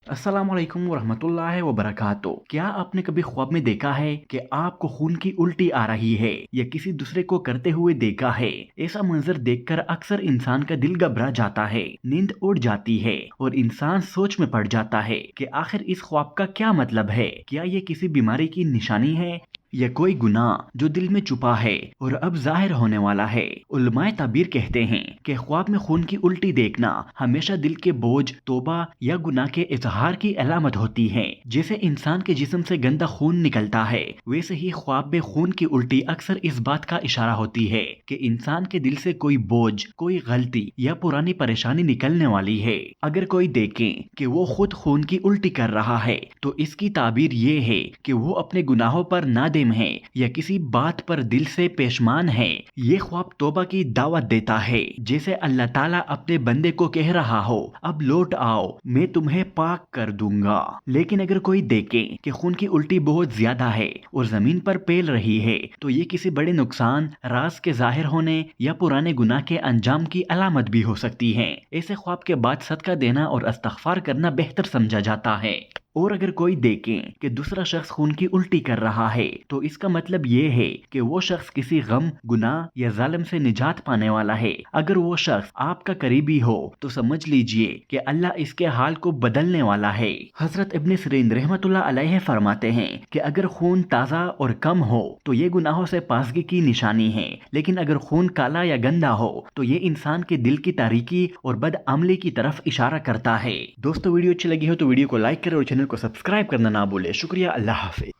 अस्सलाम वालेकुम वरहमतुल्लाहि वबरकातुह। क्या आपने कभी ख्वाब में देखा है कि आपको खून की उल्टी आ रही है या किसी दूसरे को करते हुए देखा है? ऐसा मंजर देखकर अक्सर इंसान का दिल घबरा जाता है, नींद उड़ जाती है और इंसान सोच में पड़ जाता है कि आखिर इस ख्वाब का क्या मतलब है। क्या ये किसी बीमारी की निशानी है या कोई गुनाह जो दिल में छुपा है और अब जाहिर होने वाला है? उलमाए ताबीर कहते हैं कि ख्वाब में खून की उल्टी देखना हमेशा दिल के बोझ, तौबा या गुनाह के इजहार की अलामत होती है। जैसे इंसान के जिस्म से गंदा खून निकलता है, वैसे ही ख्वाब में खून की उल्टी अक्सर इस बात का इशारा होती है कि इंसान के दिल से कोई बोझ, कोई गलती या पुरानी परेशानी निकलने वाली है। अगर कोई देखे कि वो खुद खून की उल्टी कर रहा है, तो इसकी ताबीर ये है कि वो अपने गुनाहों पर नादिम है या किसी बात पर दिल से पेशमान है। ये ख्वाब तौबा की दावत देता है, जैसे अल्लाह ताला अपने बंदे को कह रहा हो, अब लौट आओ, मैं तुम्हें पाक कर दूंगा। लेकिन अगर कोई देखे कि खून की उल्टी बहुत ज्यादा है और जमीन पर फैल रही है, तो ये किसी बड़े नुकसान, राज के जाहिर होने या पुराने गुनाह के अंजाम की अलामत भी हो सकती है। ऐसे ख्वाब के बाद सदका देना और इस्तगफार करना बेहतर समझा जाता है। और अगर कोई देखे कि दूसरा शख्स खून की उल्टी कर रहा है, तो इसका मतलब ये है कि वो शख्स किसी गम, गुनाह या जालिम से निजात पाने वाला है। अगर वो शख्स आपका करीबी हो, तो समझ लीजिए कि अल्लाह इसके हाल को बदलने वाला है। हजरत इब्न सिरीन रहमतुल्लाह अलैहि फरमाते हैं कि अगर खून ताज़ा और कम हो तो ये गुनाहों से पासगी की निशानी है, लेकिन अगर खून काला या गंदा हो तो ये इंसान के दिल की तारीकी और बदअमली की तरफ इशारा करता है। दोस्तों, वीडियो अच्छी लगी हो तो वीडियो को लाइक करें और चैनल को सब्सक्राइब करना ना भूलें। शुक्रिया। अल्लाह हाफिज।